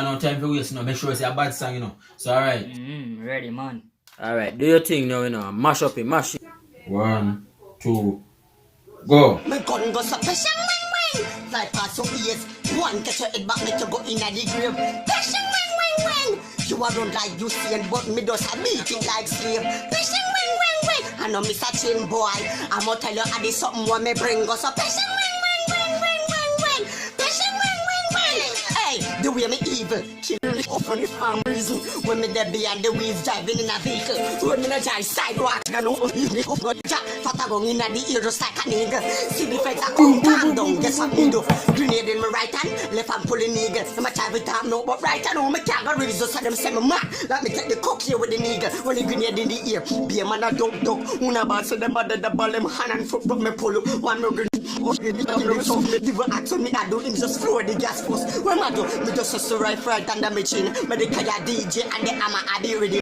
got no time for waste, Make sure it's a bad song, So, alright. Ready, man. Alright, do your thing now, Mash up it, mash it. 1, 2, go. My gun goes up, passion wang wang. Fly past your ears. One catch your head back, make you go in at the grave. Passion wang wang wang. You are don't like you see and but me does a beat it like slave. Passion wang wang wang. I know me such a boy. I'ma tell you how this something what me bring goes up. Passion wang wang wang wang wang wang. Passion wang wang wang. Hey, the way me evil. Kill me up on the farm reason. When me there behind the wheels driving in a vehicle. When me na drive sidewalk, I know me up on the jack. Fata going in at the ear just like a nigga. See the face I come calm down. Guess what me do? Grenade in my right hand, left hand pulling nigga. I'm a child with time no, but right hand on me can't go really just so them say me mad. Let me take the cock here with the nigga. When the grenade in the ear, be a man a duck. Una bad so them bad the ball them hand and foot, but me pull up. One more grenade. So me never ask me I do him just floor the gas force. When I do, me just so right and the machine. Me the kaya DJ and the hammer I be ready.